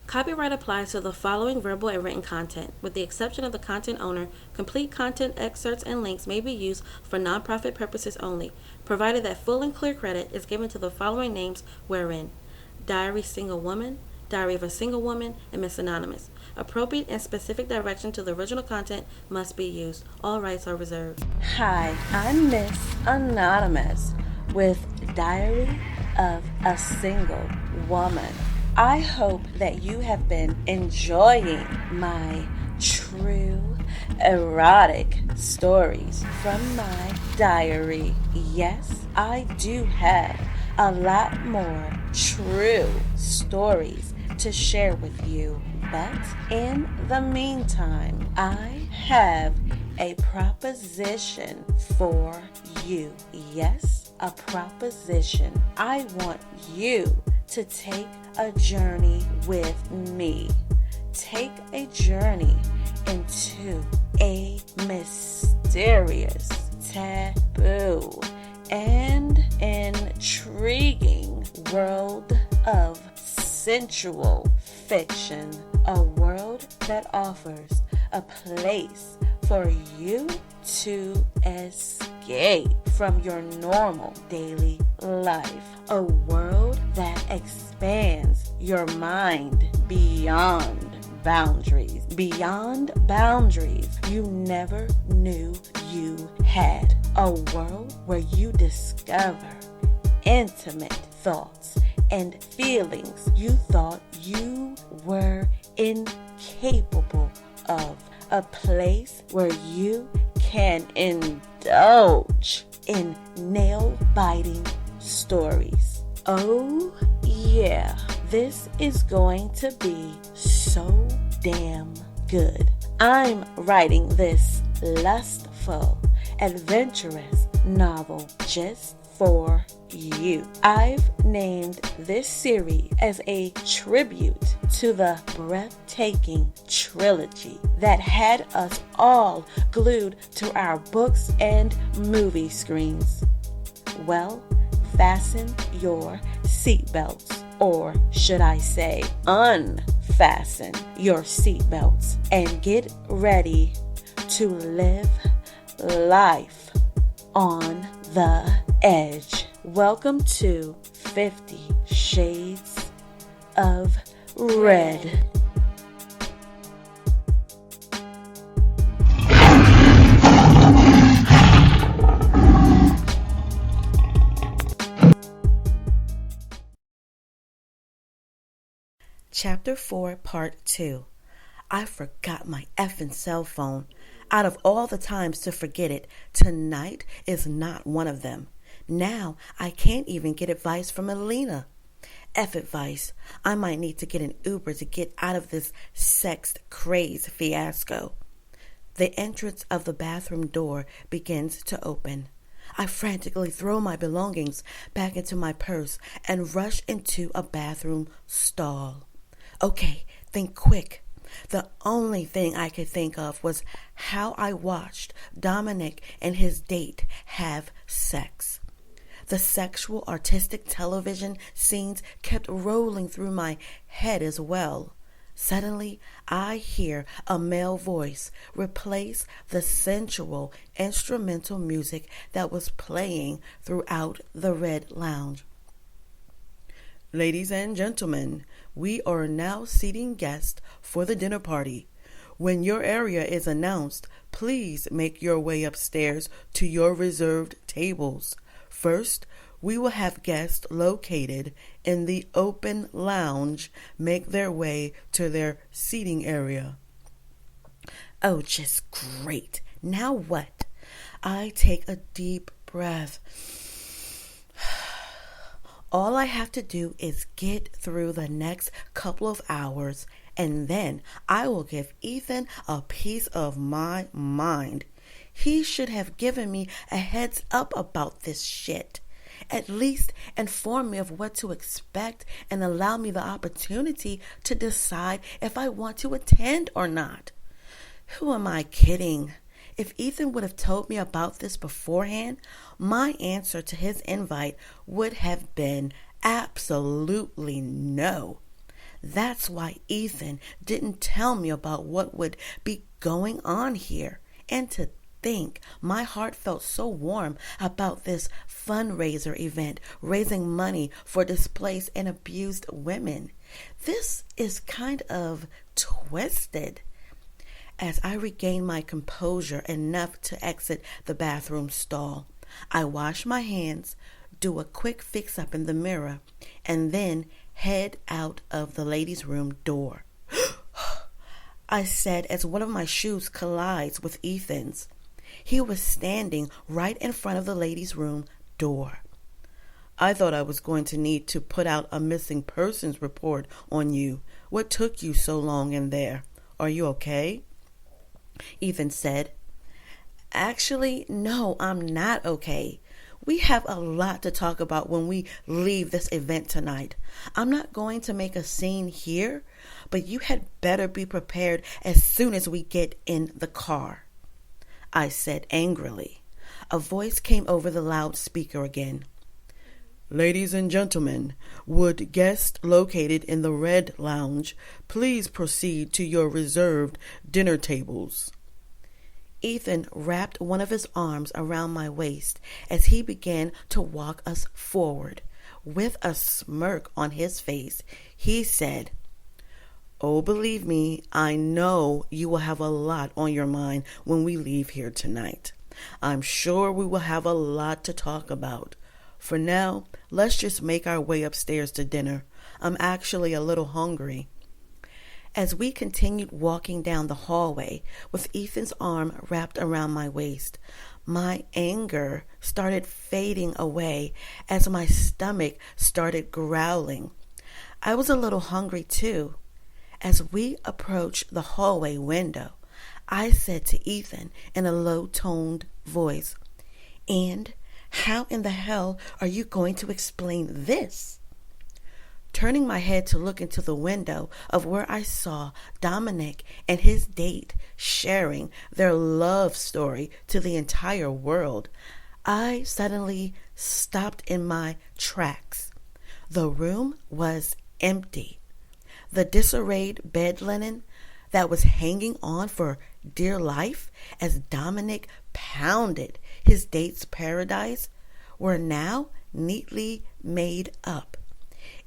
Copyright applies to the following verbal and written content. With the exception of the content owner, complete content, excerpts, and links may be used for nonprofit purposes only, provided that full and clear credit is given to the following names wherein: Diary Single Woman, Diary of a Single Woman, and Miss Anonymous. Appropriate and specific direction to the original content must be used. All rights are reserved. Hi, I'm Miss Anonymous with Diary of a Single Woman. I hope that you have been enjoying my true erotic stories from my diary. Yes, I do have a lot more true stories to share with you. But in the meantime, I have a proposition for you. Yes, a proposition. I want you to take a journey with me. Take a journey into a mysterious, taboo, and intriguing world of sensual fiction. A world that offers a place for you to escape from your normal daily life. A world that expands your mind beyond boundaries. Beyond boundaries you never knew you had. A world where you discover intimate thoughts and feelings you thought you were incapable of. A place where you can indulge in nail-biting stories. Oh yeah, this is going to be so damn good. I'm writing this lustful, adventurous novel just for you. I've named this series as a tribute to the breathtaking trilogy that had us all glued to our books and movie screens. Well, fasten your seatbelts, or should I say unfasten your seatbelts, and get ready to live life on the edge. Welcome to 50 Shades of Red. Chapter 4, Part 2. I forgot my effing cell phone. Out of all the times to forget it, tonight is not one of them. Now I can't even get advice from Alina. F advice. I might need to get an Uber to get out of this sex craze fiasco. The entrance of the bathroom door begins to open. I frantically throw my belongings back into my purse and rush into a bathroom stall. Okay, think quick. The only thing I could think of was how I watched Dominic and his date have sex. The sexual artistic television scenes kept rolling through my head as well. Suddenly, I hear a male voice replace the sensual instrumental music that was playing throughout the Red Lounge. Ladies and gentlemen, we are now seating guests for the dinner party. When your area is announced, please make your way upstairs to your reserved tables. First, we will have guests located in the open lounge make their way to their seating area. Oh, just great. Now what? I take a deep breath. All I have to do is get through the next couple of hours, and then I will give Ethan a piece of my mind. He should have given me a heads up about this shit. At least inform me of what to expect and allow me the opportunity to decide if I want to attend or not. Who am I kidding? If Ethan would have told me about this beforehand, my answer to his invite would have been absolutely no. That's why Ethan didn't tell me about what would be going on here. And to think, my heart felt so warm about this fundraiser event, raising money for displaced and abused women. This is kind of twisted. As I regained my composure enough to exit the bathroom stall, I wash my hands, do a quick fix-up in the mirror, and then head out of the ladies' room door. I said as one of my shoes collides with Ethan's. He was standing right in front of the ladies' room door. I thought I was going to need to put out a missing persons report on you. What took you so long in there? Are you okay? Ethan said. Actually, no, I'm not okay. We have a lot to talk about when we leave this event tonight. I'm not going to make a scene here, but you had better be prepared as soon as we get in the car, I said angrily. A voice came over the loudspeaker again. Ladies and gentlemen, would guests located in the Red Lounge please proceed to your reserved dinner tables? Ethan wrapped one of his arms around my waist as he began to walk us forward. With a smirk on his face, he said, Oh, believe me, I know you will have a lot on your mind when we leave here tonight. I'm sure we will have a lot to talk about. For now, let's just make our way upstairs to dinner. I'm actually a little hungry. As we continued walking down the hallway with Ethan's arm wrapped around my waist, my anger started fading away as my stomach started growling. I was a little hungry too. As we approached the hallway window, I said to Ethan in a low-toned voice, And how in the hell are you going to explain this? Turning my head to look into the window of where I saw Dominic and his date sharing their love story to the entire world, I suddenly stopped in my tracks. The room was empty. The disarrayed bed linen that was hanging on for dear life as Dominic pounded his date's paradise were now neatly made up.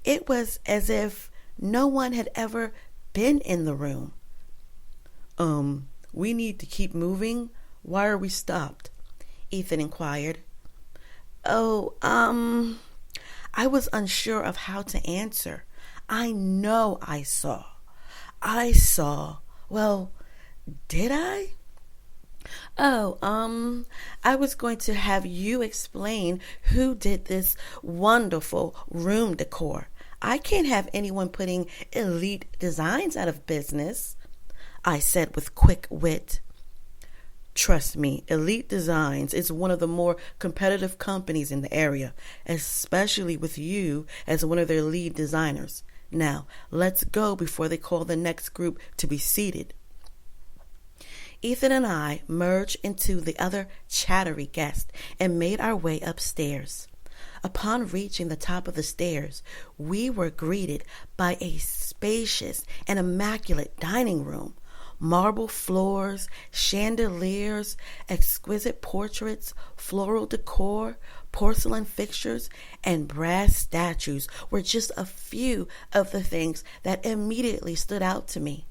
It was as if no one had ever been in the room. We need to keep moving. Why are we stopped? Ethan inquired. I was unsure of how to answer. I know I saw. Well, did I? I was going to have you explain who did this wonderful room decor. I can't have anyone putting Elite Designs out of business, I said with quick wit. Trust me, Elite Designs is one of the more competitive companies in the area, especially with you as one of their lead designers. Now, let's go before they call the next group to be seated. Ethan and I merged into the other chattery guests and made our way upstairs. Upon reaching the top of the stairs, we were greeted by a spacious and immaculate dining room. Marble floors, chandeliers, exquisite portraits, floral decor, porcelain fixtures, and brass statues were just a few of the things that immediately stood out to me.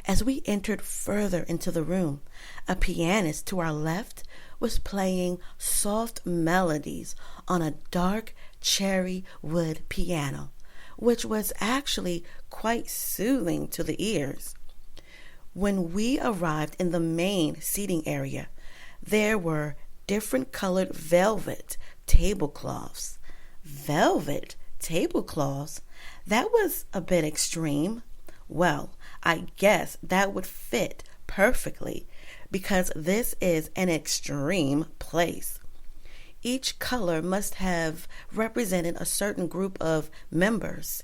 As we entered further into the room, a pianist to our left was playing soft melodies on a dark cherry wood piano, which was actually quite soothing to the ears. When we arrived in the main seating area, there were different colored velvet tablecloths. Velvet tablecloths? That was a bit extreme. Well, I guess that would fit perfectly because this is an extreme place. Each color must have represented a certain group of members.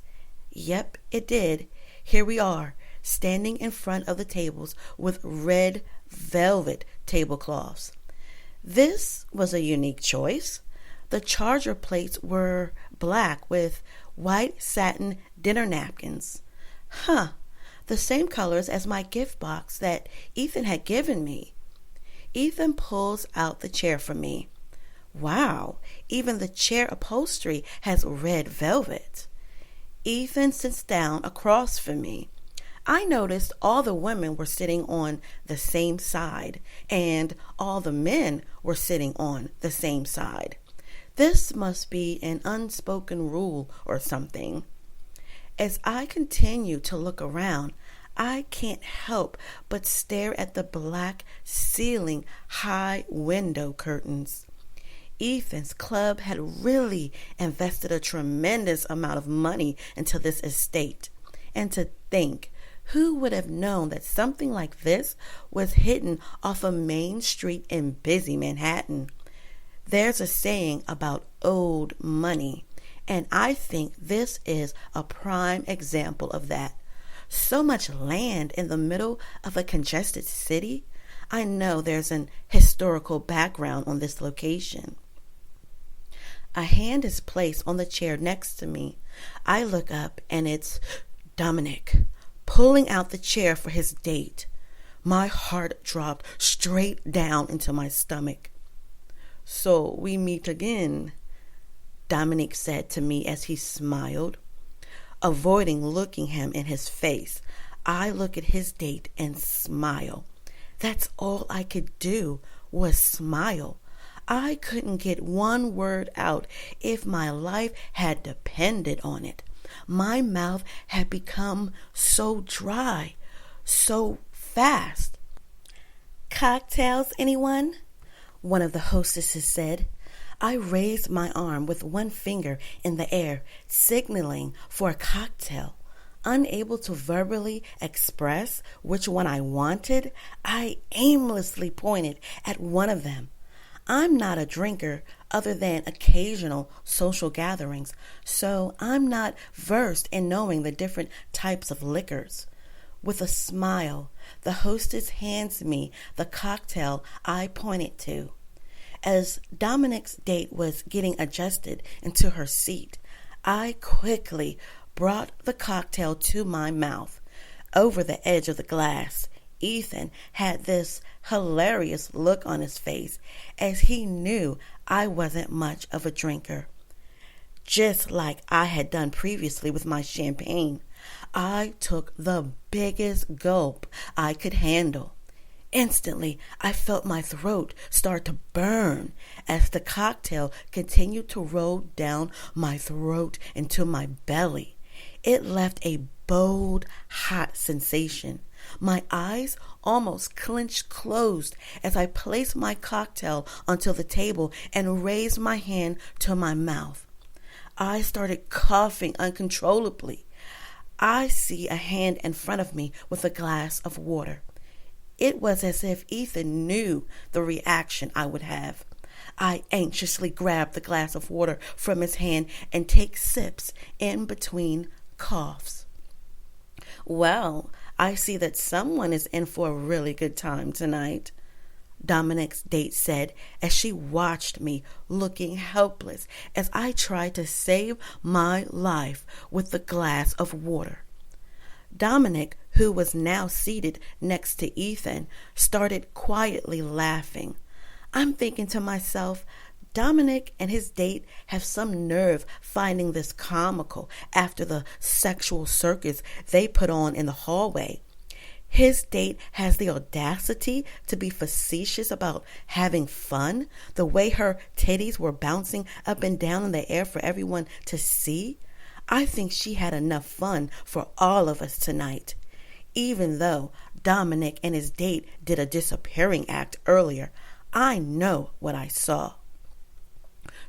Yep, it did. Here we are, standing in front of the tables with red velvet tablecloths. This was a unique choice. The charger plates were black with white satin dinner napkins. The same colors as my gift box that Ethan had given me. Ethan pulls out the chair for me. Wow, even the chair upholstery has red velvet. Ethan sits down across from me. I noticed all the women were sitting on the same side, and all the men were sitting on the same side. This must be an unspoken rule or something. As I continue to look around, I can't help but stare at the black ceiling high window curtains. Ethan's club had really invested a tremendous amount of money into this estate. And to think, who would have known that something like this was hidden off a main street in busy Manhattan? There's a saying about old money, and I think this is a prime example of that. So much land in the middle of a congested city. I know there's an historical background on this location. A hand is placed on the chair next to me. I look up and it's Dominic, pulling out the chair for his date. My heart dropped straight down into my stomach. "So we meet again," Dominic said to me as he smiled. Avoiding looking him in his face, I look at his date and smile. That's all I could do was smile. I couldn't get one word out if my life had depended on it. My mouth had become so dry, so fast. "Cocktails, anyone?" one of the hostesses said. I raised my arm with one finger in the air, signaling for a cocktail. Unable to verbally express which one I wanted, I aimlessly pointed at one of them. I'm not a drinker other than occasional social gatherings, so I'm not versed in knowing the different types of liquors. With a smile, the hostess hands me the cocktail I pointed to. As Dominic's date was getting adjusted into her seat, I quickly brought the cocktail to my mouth. Over the edge of the glass, Ethan had this hilarious look on his face as he knew I wasn't much of a drinker. Just like I had done previously with my champagne, I took the biggest gulp I could handle. Instantly, I felt my throat start to burn as the cocktail continued to roll down my throat into my belly. It left a bold, hot sensation. My eyes almost clenched closed as I placed my cocktail onto the table and raised my hand to my mouth. I started coughing uncontrollably. I see a hand in front of me with a glass of water. It was as if Ethan knew the reaction I would have. I anxiously grabbed the glass of water from his hand and take sips in between coughs. "Well, I see that someone is in for a really good time tonight," Dominic's date said as she watched me looking helpless as I tried to save my life with the glass of water. Dominic, who was now seated next to Ethan, started quietly laughing. I'm thinking to myself, Dominic and his date have some nerve finding this comical after the sexual circus they put on in the hallway. His date has the audacity to be facetious about having fun, the way her titties were bouncing up and down in the air for everyone to see. I think she had enough fun for all of us tonight. Even though Dominic and his date did a disappearing act earlier, I know what I saw.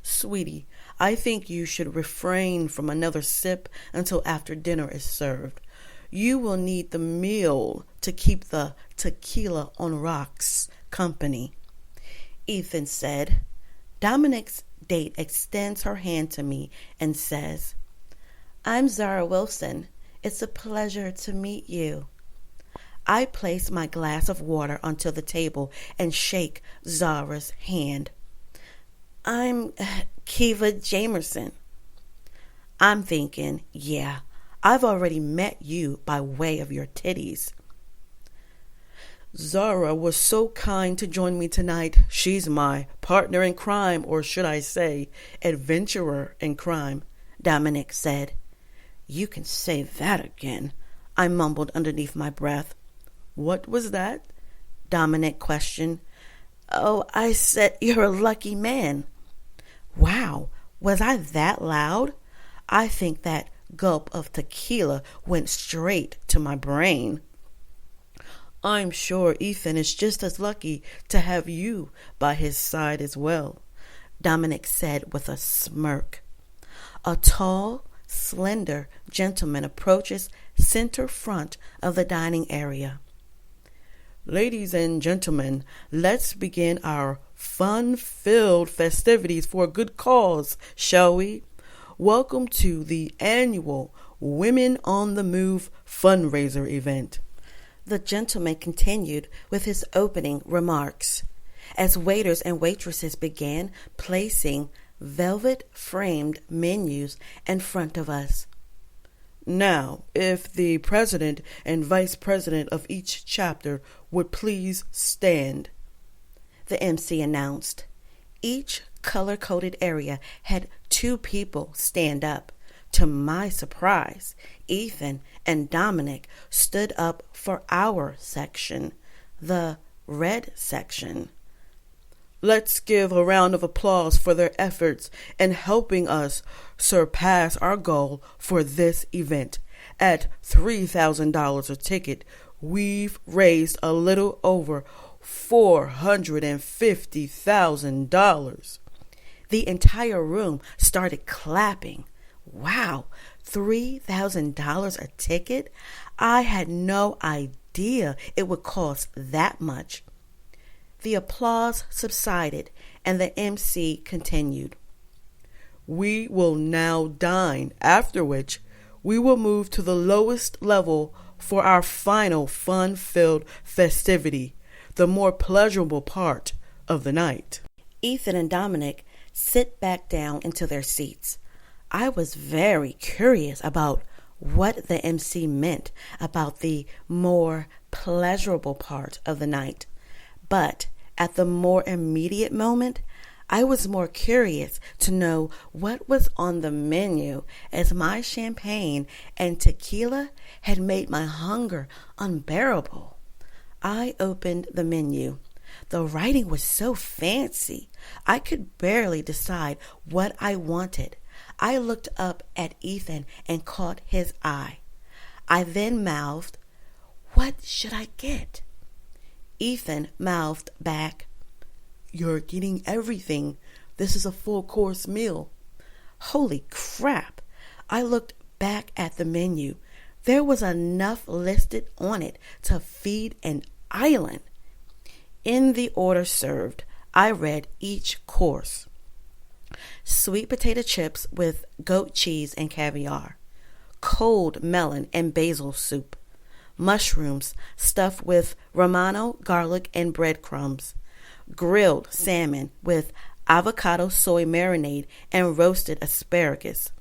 "Sweetie, I think you should refrain from another sip until after dinner is served. You will need the meal to keep the tequila on rocks company," Ethan said. Dominic's date extends her hand to me and says, "I'm Zara Wilson. It's a pleasure to meet you." I place my glass of water onto the table and shake Zara's hand. "I'm Keeva Jamerson." I'm thinking, yeah, I've already met you by way of your titties. Zara was so kind to join me tonight. She's my partner in crime, or should I say, adventurer in crime, Dominic said. You can say that again, I mumbled underneath my breath. What was that? Dominic questioned. Oh, I said you're a lucky man. Wow, was I that loud? I think that gulp of tequila went straight to my brain. I'm sure Ethan is just as lucky to have you by his side as well, Dominic said with a smirk. A tall, slender gentleman approaches center front of the dining area. Ladies and gentlemen, let's begin our fun-filled festivities for a good cause, shall we? Welcome to the annual Women on the Move fundraiser event. The gentleman continued with his opening remarks as waiters and waitresses began placing velvet-framed menus in front of us. Now, if the president and vice president of each chapter would please stand, the MC announced. Each color-coded area had 2 people stand up. To my surprise, Ethan and Dominic stood up for our section, the red section. Let's give a round of applause for their efforts in helping us surpass our goal for this event. At $3,000 a ticket, we've raised a little over $450,000. The entire room started clapping. Wow, $3,000 a ticket? I had no idea it would cost that much. The applause subsided and the MC continued. We will now dine, after which we will move to the lowest level for our final fun-filled festivity, the more pleasurable part of the night. Ethan and Dominic sit back down into their seats. I was very curious about what the MC meant about the more pleasurable part of the night. But at the more immediate moment, I was more curious to know what was on the menu, as my champagne and tequila had made my hunger unbearable. I opened the menu. The writing was so fancy, I could barely decide what I wanted. I looked up at Ethan and caught his eye. I then mouthed, "What should I get?" Ethan mouthed back, "You're getting everything. This is a full-course meal." Holy crap! I looked back at the menu. There was enough listed on it to feed an island. In the order served, I read each course. Sweet potato chips with goat cheese and caviar, cold melon and basil soup, mushrooms stuffed with Romano garlic and breadcrumbs, grilled salmon with avocado soy marinade and roasted asparagus,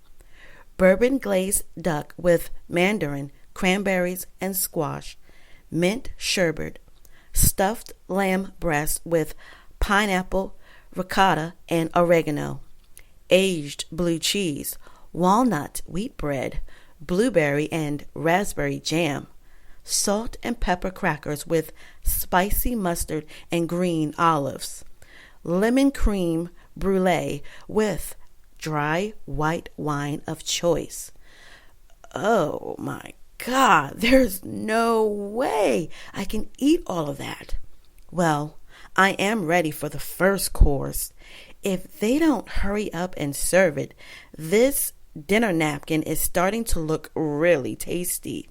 bourbon glazed duck with mandarin, cranberries, and squash, mint sherbet, stuffed lamb breast with pineapple, ricotta, and oregano, aged blue cheese, walnut wheat bread, blueberry and raspberry jam, salt and pepper crackers with spicy mustard and green olives, lemon cream brulee with dry white wine of choice. Oh my God, there's no way I can eat all of that. Well, I am ready for the first course. If they don't hurry up and serve it, this dinner napkin is starting to look really tasty.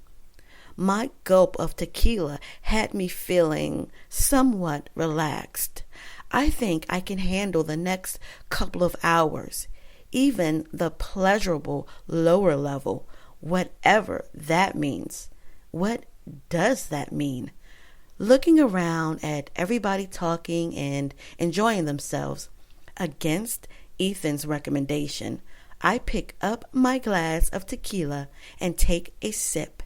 My gulp of tequila had me feeling somewhat relaxed. I think I can handle the next couple of hours, even the pleasurable lower level, whatever that means. What does that mean? Looking around at everybody talking and enjoying themselves, against Ethan's recommendation, I pick up my glass of tequila and take a sip.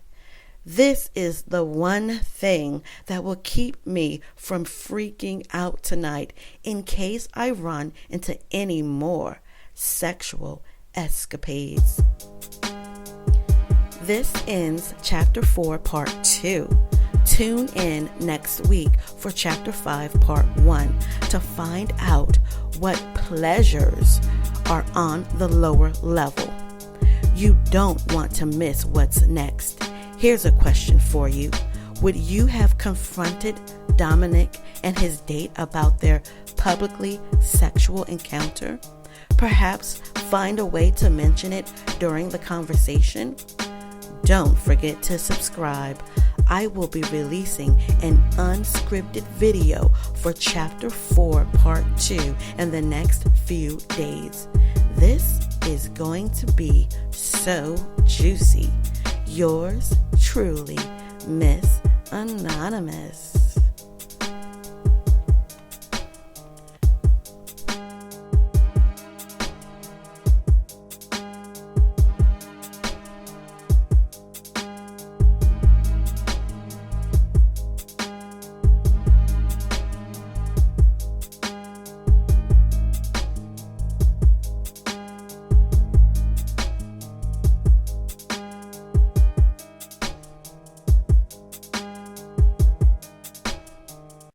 This is the one thing that will keep me from freaking out tonight in case I run into any more sexual escapades. This ends Chapter 4, Part 2. Tune in next week for Chapter 5, Part 1 to find out what pleasures are on the lower level. You don't want to miss what's next. Here's a question for you. Would you have confronted Dominic and his date about their publicly sexual encounter? Perhaps find a way to mention it during the conversation? Don't forget to subscribe. I will be releasing an unscripted video for Chapter 4, Part 2 in the next few days. This is going to be so juicy. Yours truly, Miss Anonymous.